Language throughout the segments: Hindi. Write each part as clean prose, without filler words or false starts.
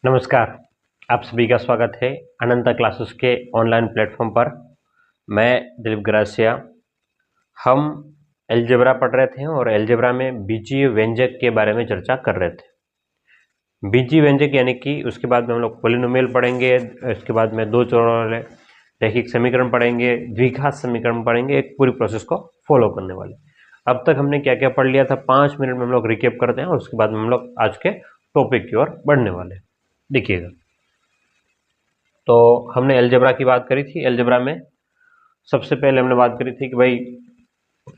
नमस्कार, आप सभी का स्वागत है अनंता क्लासेस के ऑनलाइन प्लेटफॉर्म पर। मैं दिलीप ग्रासिया। हम अलजेब्रा पढ़ रहे थे और अलजेब्रा में बीजीय व्यंजक के बारे में चर्चा कर रहे थे। बीजीय व्यंजक यानी कि उसके बाद में हम लोग पॉलिनोमियल पढ़ेंगे, उसके बाद में दो चरण वाले रैखिक समीकरण पढ़ेंगे, द्विघात समीकरण पढ़ेंगे, एक पूरी प्रोसेस को फॉलो करने वाले। अब तक हमने क्या क्या पढ़ लिया था, 5 मिनट में हम लोग रिकेप करते हैं और उसके बाद में हम लोग आज के टॉपिक की ओर बढ़ने वाले। देखिएगा, तो हमने अलजेब्रा की बात करी थी। अलजेब्रा में सबसे पहले हमने बात करी थी कि भाई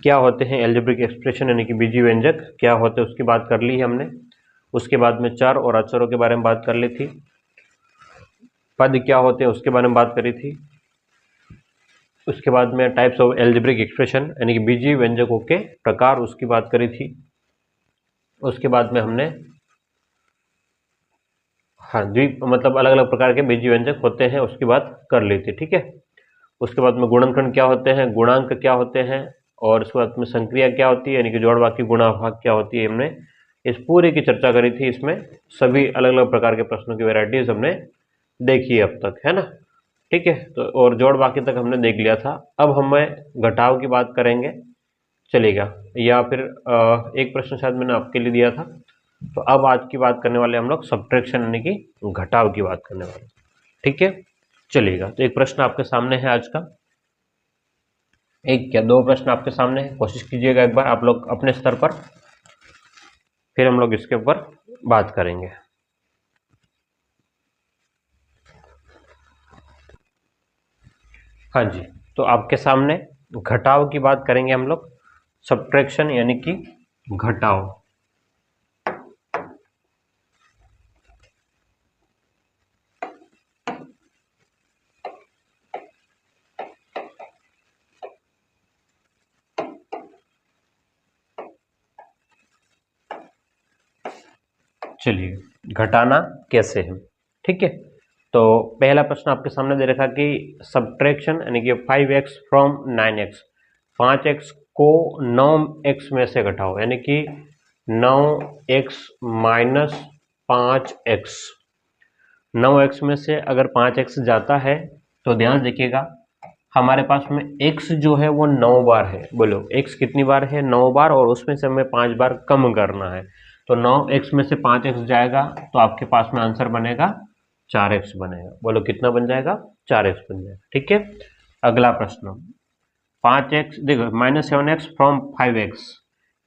क्या होते हैं अलजेब्रिक एक्सप्रेशन यानी कि बीजीय व्यंजक क्या होते हैं, उसकी बात कर ली है हमने। उसके बाद में चर और अचरों के बारे में बात कर ली थी। पद क्या होते हैं उसके बारे में बात करी थी। उसके बाद में टाइप्स ऑफ अलजेब्रिक एक्सप्रेशन यानी कि बीजीय व्यंजकों के प्रकार, उसकी बात करी थी। उसके बाद में हमने मतलब अलग अलग प्रकार के बीजीय व्यंजक होते हैं उसकी बात कर ली थी, ठीक है। उसके बाद में गुणनखंड क्या होते हैं, गुणांक क्या होते हैं, और उसके बाद में संक्रिया क्या होती है यानी कि जोड़ बाकी गुणा भाग क्या होती है। हमने इस पूरी की चर्चा करी थी। इसमें सभी अलग अलग प्रकार के प्रश्नों की वैरायटीज हमने देखी अब तक, है ना, ठीक है। तो और जोड़ बाकी तक हमने देख लिया था। अब हमें घटाव की बात करेंगे, चलेगा, या फिर एक प्रश्न शायद मैंने आपके लिए दिया था। तो अब आज की बात करने वाले हम लोग सब्ट्रैक्शन यानी कि घटाव की बात करने वाले, ठीक है, चलिएगा। तो एक प्रश्न आपके सामने है आज का, एक क्या दो प्रश्न आपके सामने है, कोशिश कीजिएगा एक बार आप लोग अपने स्तर पर, फिर हम लोग इसके ऊपर बात करेंगे। हाँ जी, तो आपके सामने घटाव की बात करेंगे हम लोग, सब्ट्रैक्शन यानी कि घटाव। चलिए, घटाना कैसे है, ठीक है। तो पहला प्रश्न आपके सामने दे रखा कि सब्ट्रैक्शन यानी कि 5x फ्रॉम 9x, 5x को 9x में से घटाओ, यानी कि 9x माइनस 5x। 9x में से अगर 5x जाता है तो ध्यान देखिएगा, हमारे पास में x जो है वो 9 बार है। बोलो x कितनी बार है, 9 बार, और उसमें से हमें 5 बार कम करना है। तो 9x में से 5x जाएगा तो आपके पास में आंसर बनेगा 4x बनेगा। बोलो कितना बन जाएगा, 4x बन जाएगा, ठीक है। अगला प्रश्न, 5x देखो -7x फ्रॉम 5x,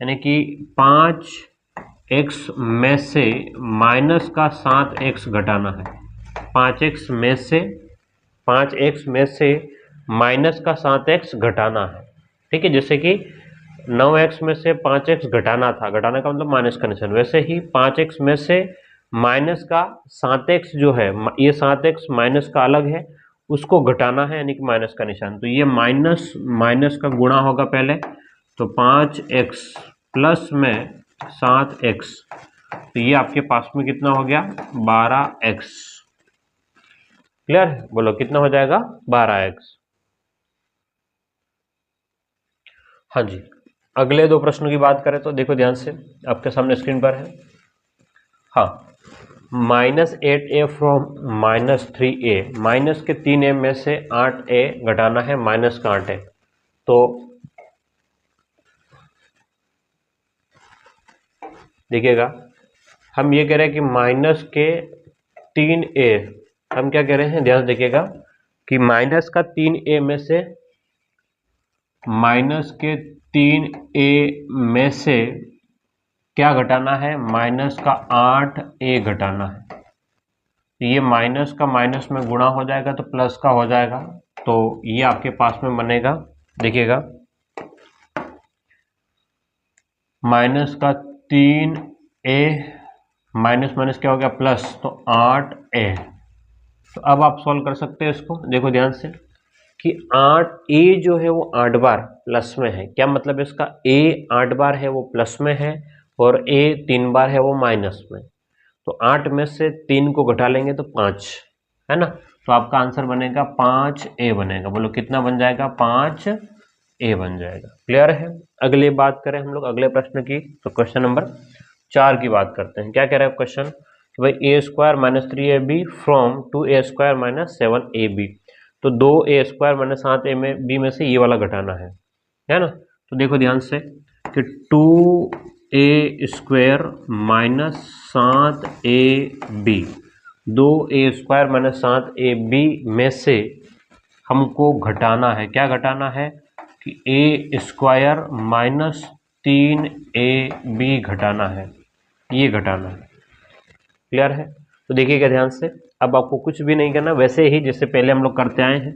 यानी कि 5x में से माइनस का 7x घटाना है। 5x में से 5x में से माइनस का 7x घटाना है, ठीक है। जैसे कि 9x में से 5x घटाना था, घटाने का मतलब माइनस का निशान, वैसे ही 5x में से माइनस का 7x जो है, ये 7x माइनस का अलग है, उसको घटाना है यानी कि माइनस का निशान। तो ये माइनस माइनस का गुणा होगा पहले, तो 5x प्लस में 7x, तो ये आपके पास में कितना हो गया, 12x। क्लियर है, बोलो कितना हो जाएगा, 12x। हाँ जी, अगले दो प्रश्नों की बात करें तो देखो ध्यान से, आपके सामने स्क्रीन पर है। हाँ, -8a फ्रॉम -3a, माइनस के 3a में से 8a घटाना है, माइनस का 8a। तो देखिएगा, हम ये कह रहे हैं कि माइनस के 3a, हम क्या कह रहे हैं, ध्यान देखिएगा कि माइनस का 3a में से, माइनस के 3a में से क्या घटाना है, माइनस का 8a घटाना है। तो ये माइनस का माइनस में गुणा हो जाएगा तो प्लस का हो जाएगा, तो ये आपके पास में बनेगा, देखिएगा, माइनस का 3a माइनस माइनस क्या हो गया, प्लस, तो 8a। तो अब आप सॉल्व कर सकते हैं इसको, देखो ध्यान से कि 8a जो है वो 8 बार प्लस में है। क्या मतलब है इसका, a 8 बार है वो प्लस में है और a 3 बार है वो माइनस में। तो 8 में से 3 को घटा लेंगे तो 5, है ना। तो आपका आंसर बनेगा 5a बनेगा। बोलो कितना बन जाएगा, 5a बन जाएगा। क्लियर है। अगली बात करें हम लोग अगले प्रश्न की, तो क्वेश्चन नंबर 4 की बात करते हैं। क्या कह रहा है क्वेश्चन, कि भाई A square minus 3ab from 2a² minus 7ab। तो 2a² माइनस 7a में बी में से ये वाला घटाना है ना। तो देखो ध्यान से कि 2a² minus 7ab, 2a² minus 7ab में से हमको घटाना है, क्या घटाना है कि a² माइनस 3ab घटाना है, ये घटाना है। क्लियर है? तो देखिएगा ध्यान से, अब आपको कुछ भी नहीं करना, वैसे ही जैसे पहले हम लोग करते आए हैं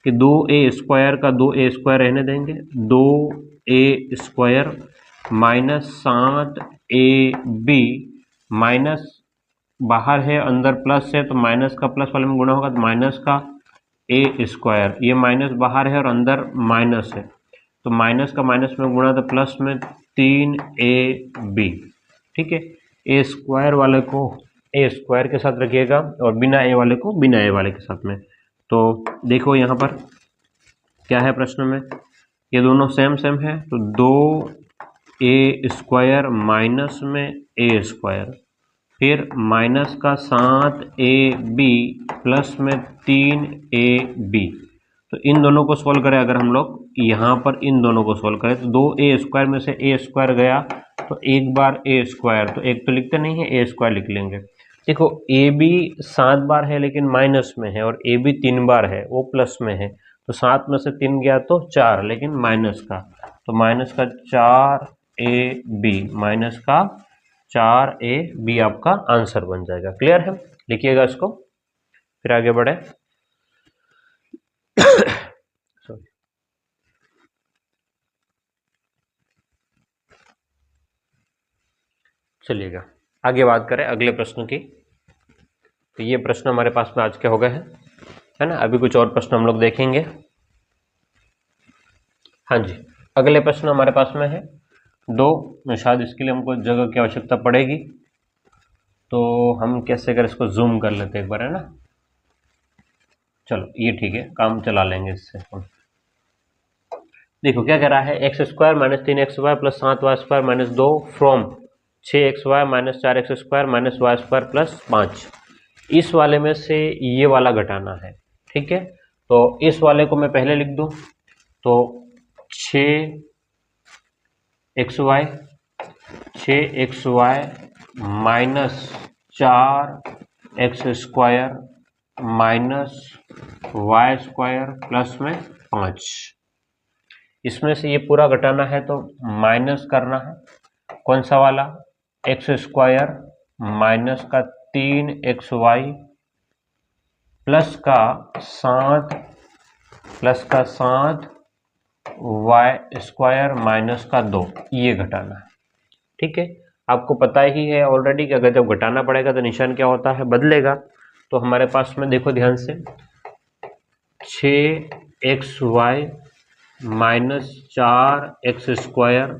कि 2a² का 2a² रहने देंगे, 2a² माइनस 7ab माइनस बाहर है अंदर प्लस है तो माइनस का प्लस वाले में गुणा होगा तो माइनस का a², ये माइनस बाहर है और अंदर माइनस है तो माइनस का माइनस में गुणा तो प्लस में 3ab। ठीक है, a² वाले को a² के साथ रखिएगा और बिना a वाले को बिना a वाले के साथ में। तो देखो यहाँ पर क्या है प्रश्न में, ये दोनों सेम सेम है तो 2a² माइनस में a², फिर माइनस का 7ab प्लस में 3ab। तो इन दोनों को सोल्व करें अगर हम लोग, यहाँ पर इन दोनों को सोल्व करें तो 2a² में से a² गया तो एक बार a², तो एक तो लिखते नहीं है a² लिख लेंगे। देखो ab 7 बार है लेकिन माइनस में है और ab 3 बार है वो प्लस में है, तो 7 में से 3 गया तो 4 लेकिन माइनस का, तो माइनस का 4ab माइनस का 4ab आपका आंसर बन जाएगा। क्लियर है? लिखिएगा इसको, फिर आगे बढ़े। चलिएगा आगे बात करें अगले प्रश्न की। तो ये प्रश्न हमारे पास में आज के हो गए हैं, है ना। अभी कुछ और प्रश्न हम लोग देखेंगे। हाँ जी, अगले प्रश्न हमारे पास में है 2, शायद इसके लिए हमको जगह की आवश्यकता पड़ेगी, तो हम कैसे कर इसको जूम कर लेते हैं एक बार, है ना। चलो ये ठीक है, काम चला लेंगे इससे हम। देखो क्या कह रहा है, x² minus 3xy plus 7y² minus 2 from 6xy minus 4x² minus y² plus 5। इस वाले में से ये वाला घटाना है। ठीक है, तो इस वाले को मैं पहले लिख दूं तो 6xy minus 4x² minus y² plus में 5। इसमें से ये पूरा घटाना है तो माइनस करना है, कौन सा वाला, x² माइनस का 3xy प्लस का 7y² माइनस का 2, ये घटाना है। ठीक है, आपको पता ही है ऑलरेडी कि अगर जब घटाना पड़ेगा तो निशान क्या होता है, बदलेगा। तो हमारे पास में देखो ध्यान से 6xy minus 4x²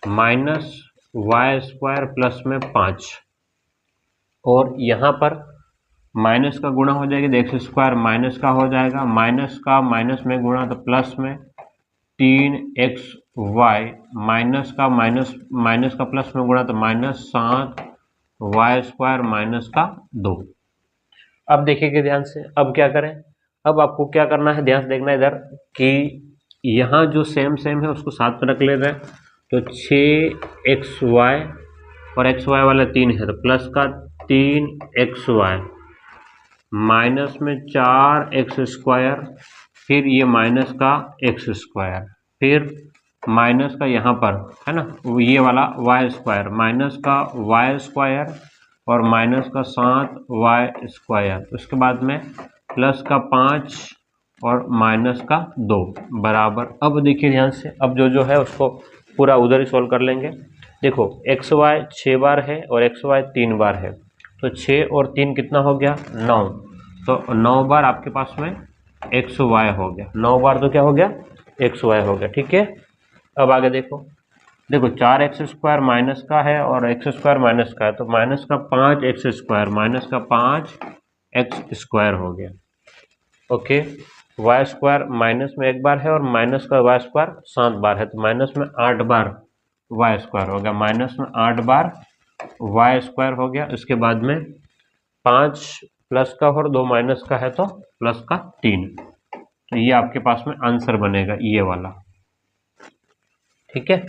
minus y² plus में 5, और यहाँ पर माइनस का गुणा हो जाएगी तो x² माइनस का हो जाएगा, माइनस का माइनस में गुणा तो प्लस में 3xy माइनस का प्लस में गुणा तो माइनस 7y² माइनस का 2। अब देखिए ध्यान से, अब क्या करें, अब आपको क्या करना है, ध्यान से देखना इधर कि यहाँ जो सेम सेम है उसको साथ में रख ले रहे हैं। तो 6xy और xy वाला 3 है तो प्लस का 3xy माइनस में 4x², फिर ये माइनस का x², फिर माइनस का यहाँ पर है ना ये वाला y² माइनस का y² और माइनस का 7y², उसके बाद में प्लस का 5 और माइनस का 2 बराबर। अब देखिए ध्यान से, अब जो है उसको पूरा उधर ही सोल्व कर लेंगे। देखो xy 6 बार है और xy 3 बार है, तो 6 और 3 कितना हो गया, 9, तो 9 बार आपके पास में xy हो गया, 9 बार तो क्या हो गया, xy हो गया। ठीक है, अब आगे देखो 4x² माइनस का है और x² माइनस का है, तो माइनस का 5x² माइनस का 5x² हो गया। ओके, y² माइनस में 1 बार है और माइनस का y² 7 बार है, तो माइनस में 8 बार y² हो गया, माइनस में 8 बार वाई स्क्वायर हो गया। इसके बाद में 5 प्लस का और 2 माइनस का है तो प्लस का 3। तो ये आपके पास में आंसर बनेगा ये वाला। ठीक है,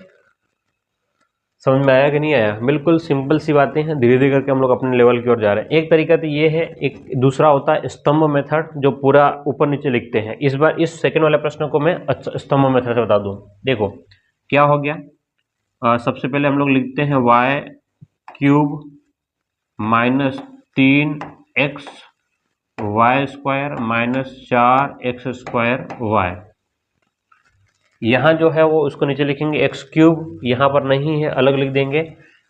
समझ में आया कि नहीं आया? बिल्कुल सिंपल सी बातें हैं, धीरे धीरे करके हम लोग अपने लेवल की ओर जा रहे हैं। एक तरीका तो ये है, एक दूसरा होता है स्तंभ मेथड, जो पूरा ऊपर नीचे लिखते हैं। इस बार इस सेकंड वाले प्रश्न को मैं स्तंभ मेथड से बता दूं। देखो क्या हो गया, सबसे पहले हम लोग लिखते हैं y cube minus 3x Y square minus 4x square y. यहाँ जो है वो उसको नीचे लिखेंगे एक्स क्यूब, यहाँ पर नहीं है, अलग लिख देंगे।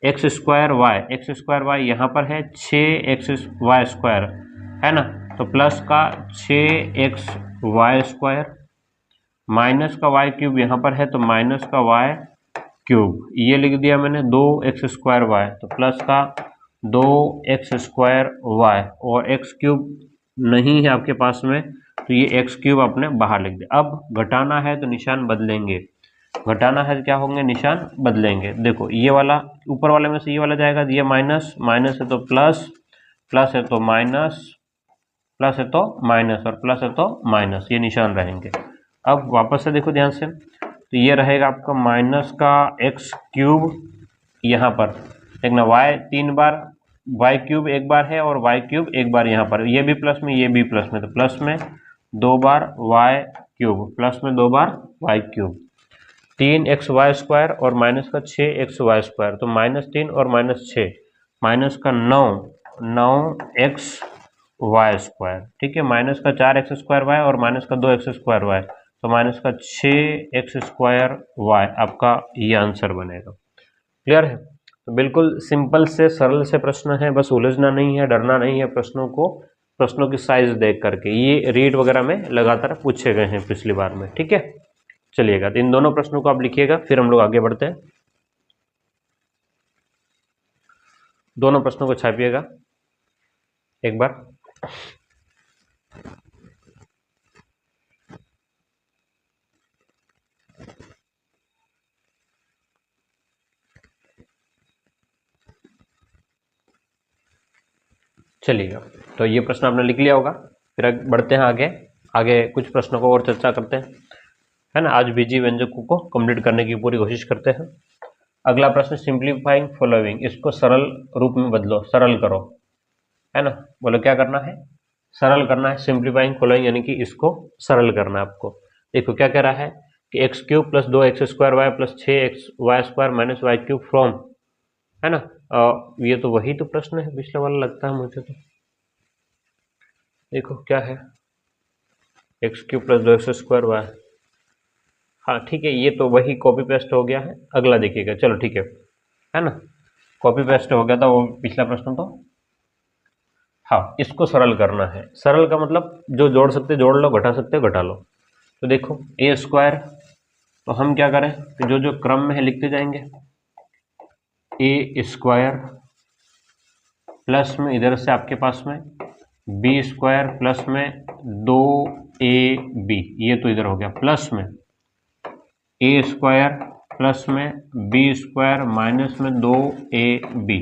एक्स स्क्वायर वाई यहाँ पर है 6x वाई स्क्वायर, है ना, तो प्लस का 6x वाई स्क्वायर माइनस का वाई क्यूब यहाँ पर है तो माइनस का वाई क्यूब, ये लिख दिया मैंने 2x स्क्वायर वाई, तो प्लस का 2x स्क्वायर वाई, और x क्यूब नहीं है आपके पास में तो ये एक्स क्यूब आपने बाहर लिख दिया। अब घटाना है तो निशान बदलेंगे, घटाना है तो क्या होंगे, निशान बदलेंगे। देखो ये वाला ऊपर वाले में से ये वाला जाएगा, ये माइनस, माइनस है तो प्लस, प्लस है तो माइनस, प्लस है तो माइनस, और प्लस है तो माइनस, ये निशान रहेंगे। अब वापस से देखो ध्यान से, तो ये रहेगा आपका माइनस का एक्स क्यूब, यहाँ पर देखना वाई 3 बार, वाई क्यूब एक बार है और वाई क्यूब एक बार यहाँ पर, ये भी प्लस में ये भी प्लस में, तो प्लस में 2 बार वाई क्यूब, प्लस में 2 बार Y cube, 3x Y square और माइनस का 6x वाई स्क्वायर, तो -3 और -6, माइनस का 9x वाई स्क्वायर। ठीक है, माइनस का 4x स्क्वायर वाई और माइनस का 2x स्क्वायर वाई, तो माइनस का 6x स्क्वायर वाई आपका ये आंसर बनेगा। क्लियर है? तो बिल्कुल सिंपल से सरल से प्रश्न है, बस उलझना नहीं है, डरना नहीं है प्रश्नों को, प्रश्नों की साइज देख करके। ये रीड वगैरह में लगातार पूछे गए हैं पिछली बार में। ठीक है, चलिएगा, तो इन दोनों प्रश्नों को आप लिखिएगा, फिर हम लोग आगे बढ़ते हैं। दोनों प्रश्नों को छापिएगा एक बार। चलिएगा, तो ये प्रश्न आपने लिख लिया होगा, फिर बढ़ते हैं आगे। आगे कुछ प्रश्नों को और चर्चा करते हैं, है ना। आज बीजी व्यंजकों को कंप्लीट करने की पूरी कोशिश करते हैं। अगला प्रश्न, सिंप्लीफाइंग फॉलोइंग, इसको सरल रूप में बदलो, सरल करो, है ना। बोलो क्या करना है, सरल करना है। सिंप्लीफाइंग फॉलोइंग यानी कि इसको सरल करना है आपको। देखो क्या कह रहा है कि x cube plus 2x square y plus 6x y square minus y cube from, है ना। ये तो वही तो प्रश्न है पिछले वाला लगता है मुझे तो। देखो क्या है, x cube plus 2x square y, हाँ ठीक है, ये तो वही कॉपी पेस्ट हो गया है। अगला देखिएगा, चलो ठीक है ना, कॉपी पेस्ट हो गया था वो पिछला प्रश्न तो। हाँ, इसको सरल करना है। सरल का मतलब जो जोड़ सकते जोड़ लो, घटा सकते घटा लो। तो देखो ए स्क्वायर, तो हम क्या करें कि जो जो क्रम में है लिखते जाएंगे, ए स्क्वायर प्लस में इधर से आपके पास में बी स्क्वायर प्लस में 2ab, ये तो इधर हो गया, प्लस में ए स्क्वायर प्लस में बी स्क्वायर माइनस में 2ab।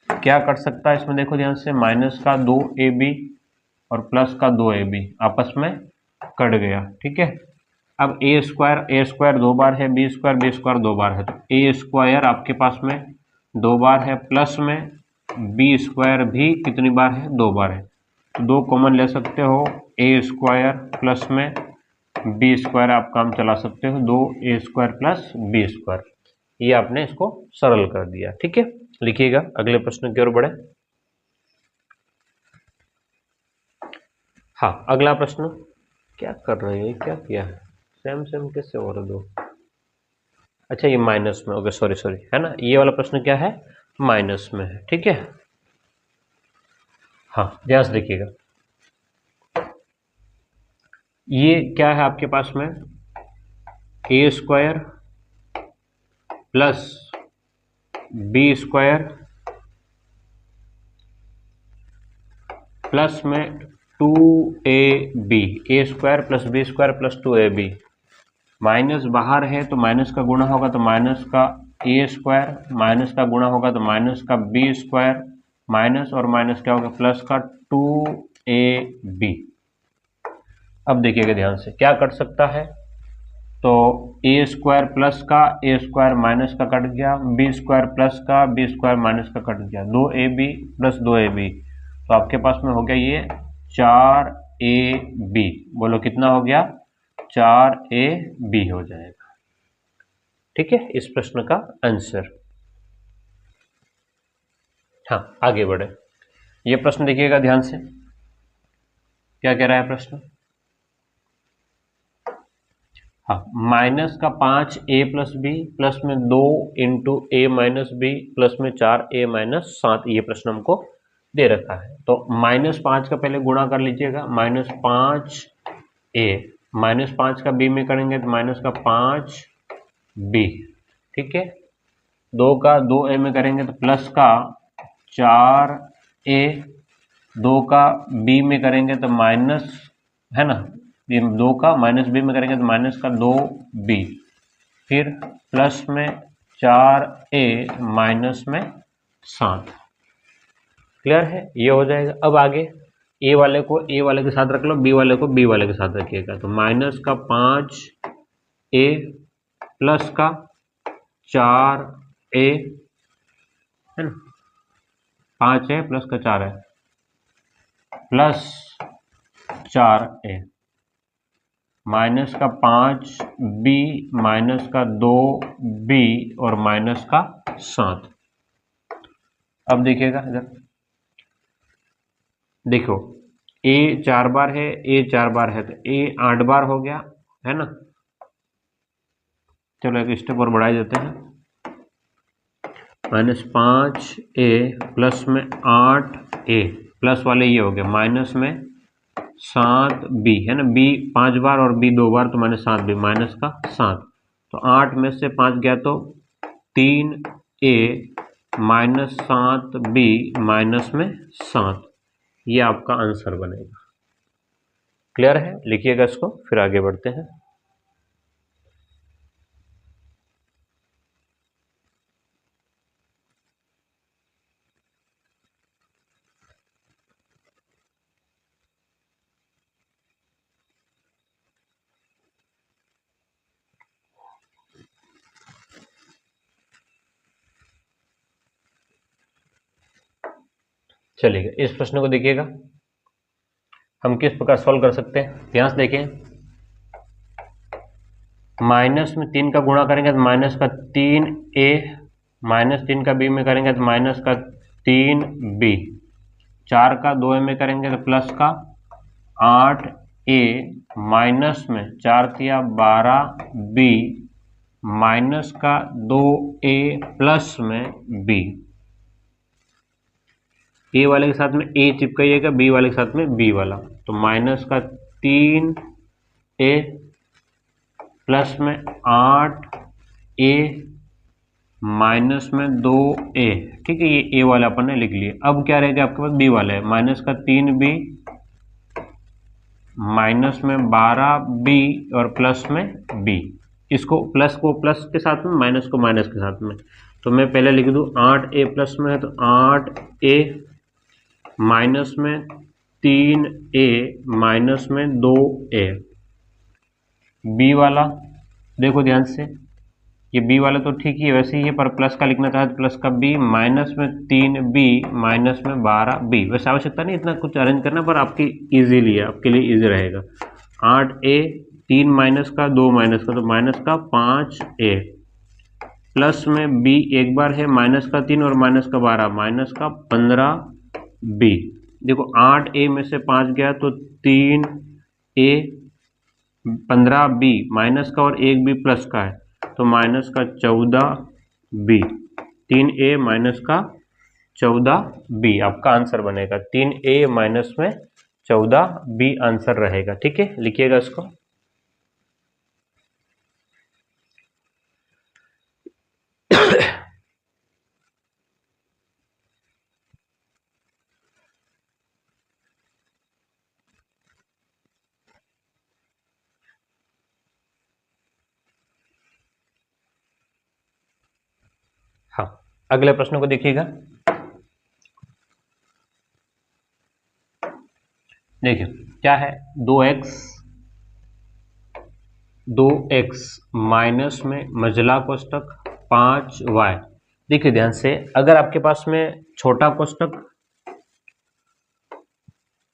क्या कर सकता है इसमें, देखो ध्यान से, माइनस का 2ab और प्लस का 2ab आपस में कट गया। ठीक है, अब ए स्क्वायर 2 बार है, बी स्क्वायर 2 बार है, तो ए स्क्वायर आपके पास में 2 बार है, प्लस में बी स्क्वायर भी कितनी बार है, 2 बार है, तो 2 कॉमन ले सकते हो, ए स्क्वायर प्लस में बी स्क्वायर आप काम चला सकते हो, 2a square plus B square, ये आपने इसको सरल कर दिया। ठीक है, लिखिएगा, अगले प्रश्न की ओर बढ़े। हाँ, अगला प्रश्न, क्या कर रहे हैं, क्या किया है, सेम कैसे हो रहा दो, अच्छा ये माइनस में, ओके सॉरी, है ना, ये वाला प्रश्न क्या है, माइनस में है। ठीक है, हाँ ध्यान से देखिएगा, ये क्या है आपके पास में, A square plus B square plus में 2ab, A square plus B square plus 2ab, minus बाहर है तो माइनस का गुणा होगा, तो माइनस का ए स्क्वायर, माइनस का गुणा होगा तो माइनस का बी स्क्वायर, माइनस और माइनस क्या होगा, प्लस का 2ab। अब देखिएगा ध्यान से क्या कट सकता है, तो ए स्क्वायर प्लस का ए स्क्वायर माइनस का कट गया, बी स्क्वायर प्लस का बी स्क्वायर माइनस का कट गया, 2ab प्लस 2ab, तो आपके पास में हो गया ये 4ab। बोलो कितना हो गया, 4ab हो जाएगा। ठीक है, इस प्रश्न का आंसर। हाँ, आगे बढ़े। ये प्रश्न देखिएगा ध्यान से, क्या कह रहा है प्रश्न। हाँ, माइनस का 5a प्लस बी प्लस में 2 इंटू ए माइनस बी प्लस में 4a माइनस 7, ये प्रश्न हमको दे रखा है। तो -5 का पहले गुणा कर लीजिएगा, -5a, -5 का b में करेंगे तो माइनस का 5b। ठीक है, 2 का 2a में करेंगे तो प्लस का 4a, 2 का b में करेंगे तो माइनस, है ना, 2 का माइनस b में करेंगे तो माइनस का 2b, फिर प्लस में 4a माइनस में 7। क्लियर है, ये हो जाएगा। अब आगे ए वाले को ए वाले के साथ रख लो, बी वाले को बी वाले के साथ रखिएगा, तो माइनस का 5a प्लस का 4a, है ना, 5 है प्लस का 4 है, प्लस 4a, माइनस का 5b माइनस का 2b और माइनस का 7। अब देखिएगा इधर, देखो a 4 बार है, a 4 बार है, तो a 8 बार हो गया, है ना। चलो एक स्टेप और बढ़ा देते हैं, -5a प्लस में 8a प्लस वाले ये हो गया, माइनस में 7b, है ना, b 5 बार और b 2 बार, तो -7b, माइनस का 7, तो 8 में से 5 गया तो 3a माइनस 7b माइनस में 7, ये आपका आंसर बनेगा। क्लियर है, लिखिएगा इसको, फिर आगे बढ़ते हैं। चलिए इस प्रश्न को देखिएगा, हम किस प्रकार सॉल्व कर सकते हैं, ध्यान से देखें। माइनस में 3 का गुणा करेंगे तो माइनस का 3a, माइनस 3 का b में करेंगे तो माइनस का 3b, 4 का 2a में करेंगे तो प्लस का 8a, माइनस में 4 तिया 12b, माइनस का 2a प्लस में b, ए वाले के साथ में ए चिपकाइएगा, बी वाले के साथ में बी वाला, तो माइनस का 3a प्लस में 8a माइनस में 2a। ठीक है, ये ए वाला अपन ने लिख लिया। अब क्या रहेगा आपके पास, बी वाला है, माइनस का 3b माइनस में 12b और प्लस में b, इसको प्लस को प्लस के साथ में, माइनस को माइनस के साथ में, तो मैं पहले लिख दूं 8a प्लस में है तो 8a माइनस में 3a माइनस में 2a। बी वाला देखो ध्यान से, ये बी वाला तो ठीक ही है वैसे ही है, पर प्लस का लिखना चाहे तो प्लस का b माइनस में 3b माइनस में 12b। वैसे आवश्यकता नहीं इतना कुछ अरेंज करना, पर आपकी इजीली है, आपके लिए इजी रहेगा। 8a, 3 माइनस का 2 माइनस का, तो माइनस का 5a, प्लस में b एक बार है, माइनस का 3 और माइनस का 12, माइनस का 15b। देखो 8a में से 5 गया तो 3a, 15b माइनस का और 1b प्लस का है, तो माइनस का 14b, 3a माइनस का 14b आपका आंसर बनेगा। 3a माइनस में 14b आंसर रहेगा। ठीक है, लिखिएगा इसको। अगले प्रश्न को देखिएगा। देखिए क्या है, 2x माइनस में मझला कोष्टक 5y। देखिए ध्यान से, अगर आपके पास में छोटा कोष्टक,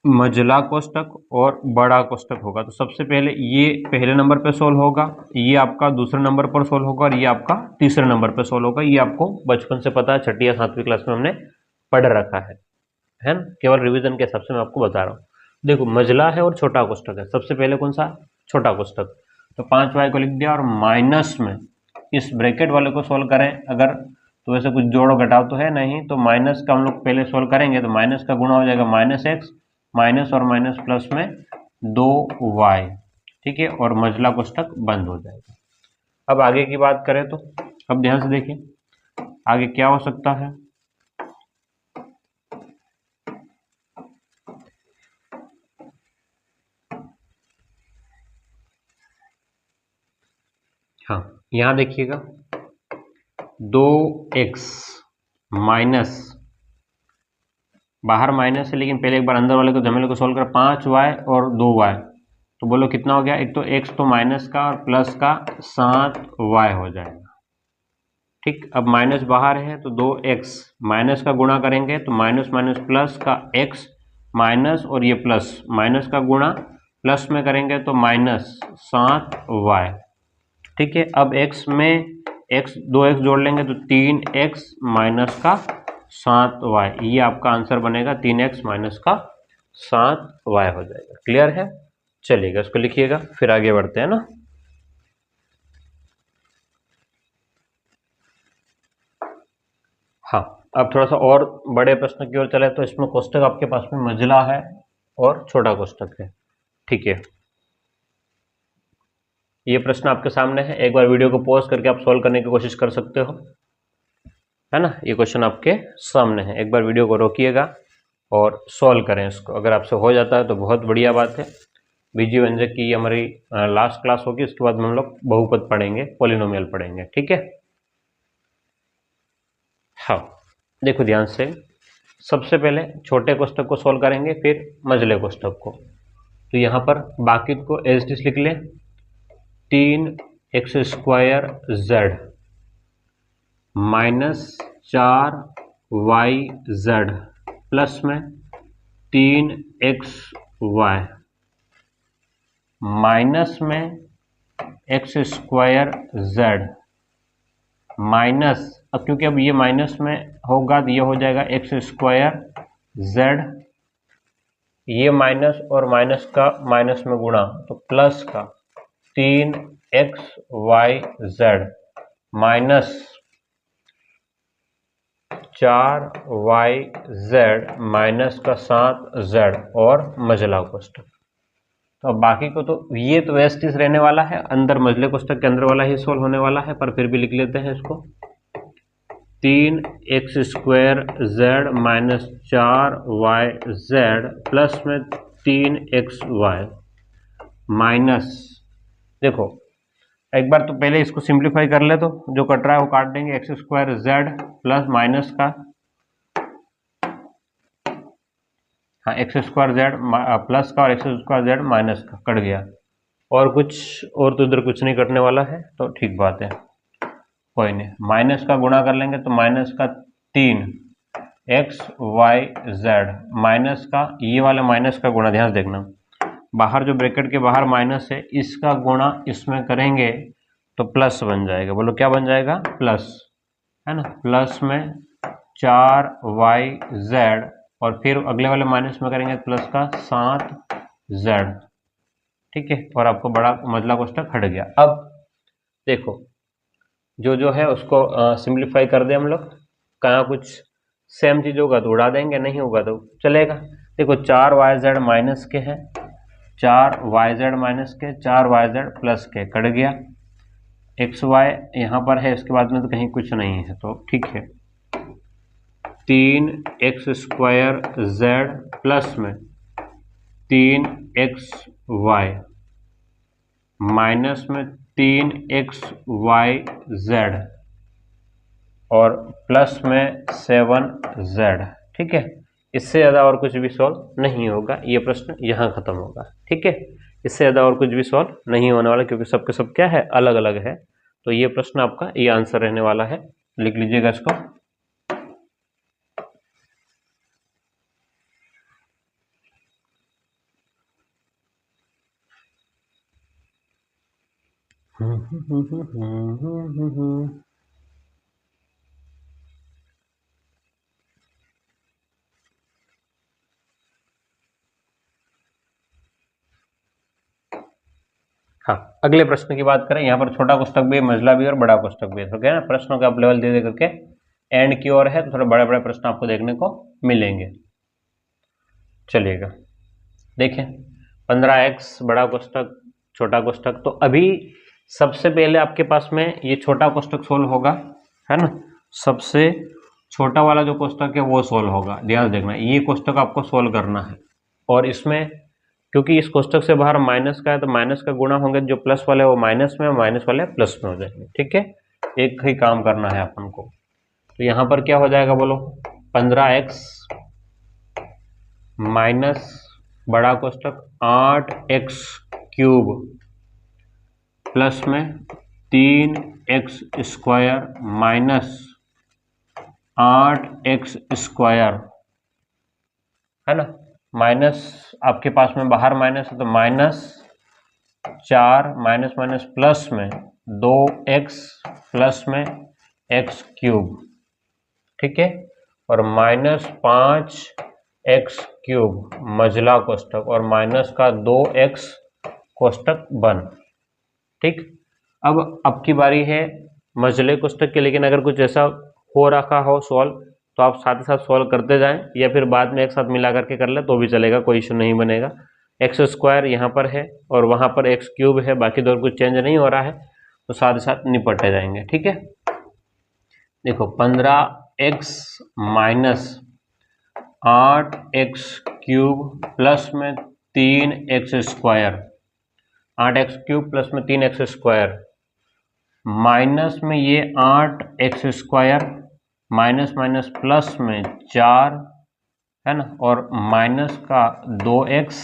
मझला कोष्टक और बड़ा कोष्टक होगा तो सबसे पहले ये पहले नंबर पे सोल्व होगा, ये आपका दूसरे नंबर पर सोल्व होगा और ये आपका तीसरे नंबर पे सोल्व होगा। ये आपको बचपन से पता है, छठी या 7वीं क्लास में हमने पढ़ रखा है ना। केवल रिवीजन के हिसाब से मैं आपको बता रहा हूँ। देखो मझला है और छोटा कोष्टक है, सबसे पहले कौन सा, छोटा कोष्टक। तो 5y को लिख दिया और माइनस में इस ब्रैकेट वाले को सोल्व करें अगर, तो वैसे कुछ जोड़ो घटाव तो है नहीं, तो माइनस का हम लोग पहले सोल्व करेंगे तो माइनस का गुणा हो जाएगा -x, माइनस और माइनस प्लस में 2y, ठीक है, और मझला कोष्टक बंद हो जाएगा। अब आगे की बात करें तो अब ध्यान से देखिए आगे क्या हो सकता है। हाँ यहां देखिएगा 2x माइनस, बाहर माइनस है लेकिन पहले एक बार अंदर वाले को झमेले को सोल्व कर, 5y और 2y, तो बोलो कितना हो गया, एक तो x तो माइनस का और प्लस का 7y हो जाएगा। ठीक, अब माइनस बाहर है तो 2x माइनस का गुणा करेंगे तो माइनस माइनस प्लस का x माइनस और ये प्लस, माइनस का गुणा प्लस में करेंगे तो -7y। ठीक है, अब x में x 2x जोड़ लेंगे तो 3x माइनस का 7y, ये आपका आंसर बनेगा 3x माइनस का 7y हो जाएगा। क्लियर है, चलिएगा इसको लिखिएगा फिर आगे बढ़ते हैं ना। हाँ अब थोड़ा सा और बड़े प्रश्न की ओर चले तो इसमें कोष्टक आपके पास में मझला है और छोटा कोष्टक है। ठीक है, ये प्रश्न आपके सामने है, एक बार वीडियो को पॉज करके आप सॉल्व करने की कोशिश कर सकते हो, है ना। ये क्वेश्चन आपके सामने है, एक बार वीडियो को रोकिएगा और सॉल्व करें इसको। अगर आपसे हो जाता है तो बहुत बढ़िया बात है। बीजव्यंजक की हमारी लास्ट क्लास होगी, उसके बाद हम लोग बहुपद पढ़ेंगे, पॉलिनोमियल पढ़ेंगे। ठीक है, हाँ देखो ध्यान से, सबसे पहले छोटे कोष्टक को सॉल्व करेंगे फिर मझले कोष्टक को। तो यहाँ पर बाकी को एज इट इज लिख लें, 3x² माइनस 4yz प्लस में 3xy माइनस में x² माइनस, अब क्योंकि अब ये माइनस में होगा तो ये हो जाएगा x²z, ये माइनस और माइनस का माइनस में गुणा तो प्लस का 3xyz माइनस 4yz माइनस का 7z और मझला कोष्टक। तो अब बाकी को तो ये तो वेस्टिस रहने वाला है, अंदर मझले कोष्टक के अंदर वाला ही सोल्व होने वाला है, पर फिर भी लिख लेते हैं इसको, 3x² माइनस 4yz प्लस में 3xy माइनस, देखो एक बार तो पहले इसको सिंप्लीफाई कर ले, तो जो कट रहा है वो काट देंगे, x² प्लस माइनस का, हाँ x² प्लस का और x² माइनस का कट गया, और कुछ और तो इधर कुछ नहीं कटने वाला है, तो ठीक बात है, कोई नहीं। माइनस का गुणा कर लेंगे तो माइनस का 3xyz माइनस का ये वाला माइनस का गुणा, ध्यान देखना बाहर जो ब्रैकेट के बाहर माइनस है इसका गुणा इसमें करेंगे तो प्लस बन जाएगा। बोलो क्या बन जाएगा, प्लस, है ना, प्लस में 4yz और फिर अगले वाले माइनस में करेंगे प्लस का 7z। ठीक है, और आपको बड़ा मझला कोष्टक हट गया। अब देखो जो है उसको सिंप्लीफाई कर दे हम लोग, कहाँ कुछ सेम चीज होगा तो उड़ा देंगे, नहीं होगा तो चलेगा। देखो 4yz माइनस के है, 4yz माइनस के, 4yz प्लस के कट गया, xy यहाँ पर है, इसके बाद में तो कहीं कुछ नहीं है, तो ठीक है, 3x² प्लस में 3xy माइनस में 3xyz और प्लस में 7z। ठीक है, इससे ज़्यादा और कुछ भी सॉल्व नहीं होगा, ये प्रश्न यहाँ खत्म होगा। ठीक है, इससे ज़्यादा और कुछ भी सॉल्व नहीं होने वाला, क्योंकि सबके सब क्या है, अलग अलग है। तो ये प्रश्न आपका ये आंसर रहने वाला है, लिख लीजिएगा इसको। हाँ, अगले प्रश्न की बात करें, यहाँ पर छोटा कोष्ठक भी है, मझला भी और बड़ा कोष्ठक भी है। तो क्या है ना, प्रश्नों का आप लेवल दे करके एंड की ओर है, तो थोड़े बड़े बड़े प्रश्न आपको देखने को मिलेंगे। चलिएगा, देखें 15x बड़ा कोष्ठक, छोटा कोष्ठक। तो अभी सबसे पहले आपके पास में ये छोटा कोष्ठक सोल्व होगा, है ना। सबसे छोटा वाला जो कोष्ठक है वो सोल्व होगा, ध्यान देखना, ये कोष्ठक आपको सोल्व करना है। और इसमें क्योंकि इस कोष्ठक से बाहर माइनस का है, तो माइनस का गुणा होंगे, जो प्लस वाले वो माइनस में, माइनस वाले प्लस में हो जाएंगे। ठीक है, एक ही काम करना है अपन को। तो यहाँ पर क्या हो जाएगा बोलो, 15x माइनस बड़ा कोष्ठक 8x क्यूब प्लस में 3x square minus 8x square, है ना। माइनस आपके पास में बाहर माइनस है, तो -4 माइनस माइनस प्लस में 2x प्लस में x क्यूब। ठीक है, और -5x क्यूब मझला कोष्ठक और माइनस का 2x कोष्ठक बंद। ठीक, अब की बारी है मझले कोष्ठक के, लेकिन अगर कुछ ऐसा हो रखा हो सॉल्व तो आप साथ ही साथ सॉल्व करते जाएं, या फिर बाद में एक साथ मिला करके कर ले तो भी चलेगा, कोई इशू नहीं बनेगा। एक्स स्क्वायर यहाँ पर है और वहाँ पर एक्स क्यूब है, बाकी तो कुछ चेंज नहीं हो रहा है, तो साथ ही साथ निपटे जाएंगे। ठीक है, देखो 15x minus 8x cube plus में 3x square, 8x cube plus में 3x स्क्वायर माइनस में ये 8x square minus minus plus में 4, है ना, और माइनस का 2x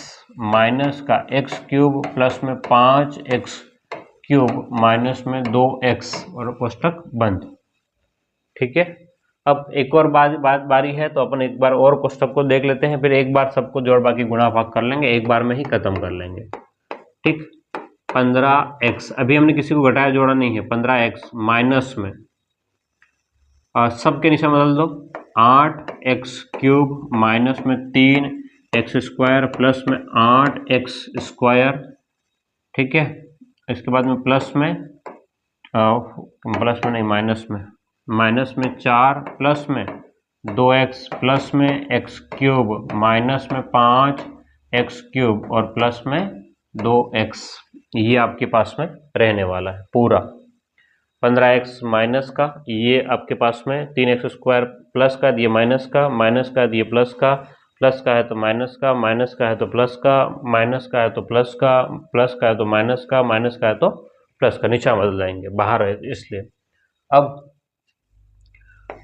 माइनस का x क्यूब प्लस में 5x क्यूब माइनस में 2x और कोष्ठक बंद। ठीक है, अब एक और बारी है, तो अपन एक बार और कोष्ठक को देख लेते हैं, फिर एक बार सबको जोड़ बाकी गुणा भाग कर लेंगे, एक बार में ही खत्म कर लेंगे। ठीक, 15x अभी हमने किसी को घटाया जोड़ा नहीं है, 15x माइनस में सबके नीचे बदल दो, 8x क्यूब माइनस में 3x स्क्वायर प्लस में 8x स्क्वायर। ठीक है, इसके बाद में प्लस में नहीं, माइनस में 4 प्लस में 2x प्लस में x क्यूब माइनस में 5x क्यूब और प्लस में 2x, ये आपके पास में रहने वाला है पूरा। 15x माइनस का, ये आपके पास में 3x स्क्वायर प्लस का, ये माइनस का, माइनस का ये प्लस का, प्लस का है तो माइनस का, माइनस का है तो प्लस का, माइनस का है तो प्लस का, प्लस का है तो माइनस का, माइनस का है तो प्लस का, नीचे बदल जाएंगे, बाहर है इसलिए। अब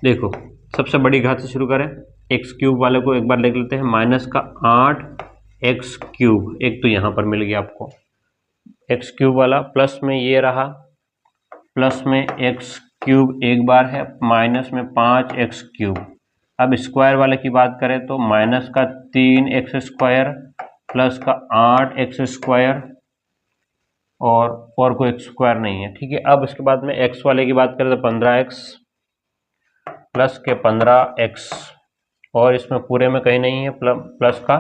देखो सबसे बड़ी घात से शुरू करें, एक्स क्यूब वाले को एक बार लिख लेते हैं, माइनस का 8x क्यूब, एक तो यहाँ पर मिल गया आपको एक्स क्यूब वाला, प्लस में ये रहा, प्लस में एक्स क्यूब एक बार है, माइनस में 5x क्यूब। अब स्क्वायर वाले की बात करें तो माइनस का 3x स्क्वायर प्लस का 8x स्क्वायर और कोई एक्स स्क्वायर नहीं है। ठीक है, अब इसके बाद में x वाले की बात करें तो 15x प्लस के 15x और इसमें पूरे में कहीं नहीं है, प्लस का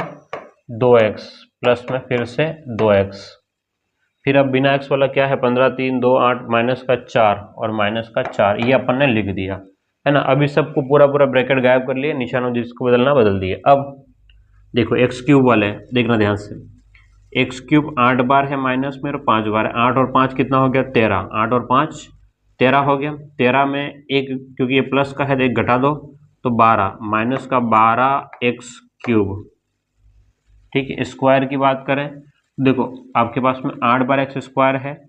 2x प्लस में फिर से 2x, फिर अब बिना x वाला क्या है, 15 3 2 8 माइनस का 4 और माइनस का 4, ये अपन ने लिख दिया, है ना। अभी सबको पूरा ब्रैकेट गायब कर लिए, निशानों जिसको बदलना बदल दिए। अब देखो एक्स क्यूब वाले देखना ध्यान से, एक्स क्यूब 8 बार है माइनस में और 5 बार है, 8 और 5 कितना हो गया 13, 8 और 5 13 हो गया, 13 में एक क्योंकि ये प्लस का है तो एक घटा दो तो 12, माइनस का 12x क्यूब। ठीक है, स्क्वायर की बात करें देखो आपके पास में 8 बार x स्क्वायर है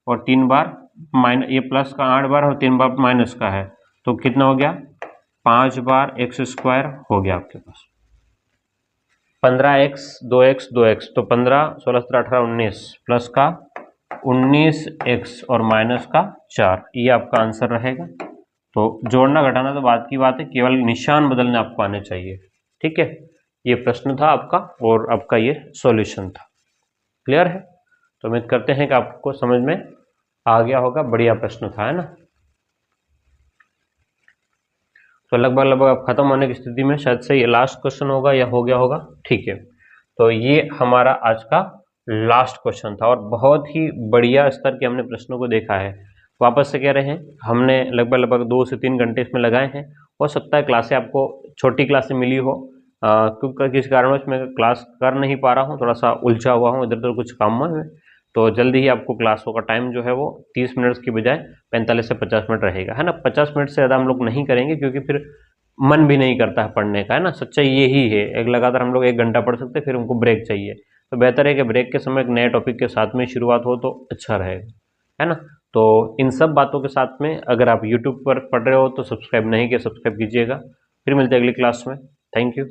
और 3 बार माइनस, ये प्लस का 8 बार और 3 बार माइनस का है, तो कितना हो गया, 5 बार एक्स स्क्वायर हो गया आपके पास, 15x 2x 2x, तो 15 16 17 18 19 प्लस का 19x और माइनस का 4, ये आपका आंसर रहेगा। तो जोड़ना घटाना तो बात की बात है, केवल निशान बदलने आपको आने चाहिए। ठीक है, ये प्रश्न था आपका और आपका ये सॉल्यूशन था। क्लियर है? तो उम्मीद करते हैं कि आपको समझ में आ गया होगा। बढ़िया प्रश्न था, है ना। तो लगभग अब खत्म होने की स्थिति में शायद से ये लास्ट क्वेश्चन होगा या हो गया होगा। ठीक है, तो ये हमारा आज का लास्ट क्वेश्चन था और बहुत ही बढ़िया स्तर के हमने प्रश्नों को देखा है। वापस से कह रहे हैं, हमने लगभग 2 से 3 घंटे इसमें लगाए हैं। हो सकता है क्लासें आपको छोटी क्लासें मिली हो, क्योंकि किसी कारणवश मैं क्लास कर नहीं पा रहा हूँ, थोड़ा सा उलझा हुआ हूँ इधर उधर कुछ कामों में। तो जल्दी ही आपको क्लासों का टाइम जो है वो 30 मिनट की बजाय 45 से 50 मिनट रहेगा, है ना। 50 मिनट से ज़्यादा हम लोग नहीं करेंगे क्योंकि फिर मन भी नहीं करता है पढ़ने का, है ना। सच्चाई यही है, एक लगातार हम लोग 1 घंटा पढ़ सकते, फिर हमको ब्रेक चाहिए। तो बेहतर है कि ब्रेक के समय एक नए टॉपिक के साथ में शुरुआत हो तो अच्छा रहेगा, है ना। तो इन सब बातों के साथ में अगर आप यूट्यूब पर पढ़ रहे हो तो सब्सक्राइब नहीं किया, सब्सक्राइब कीजिएगा। फिर मिलते हैं अगली क्लास में। Thank you.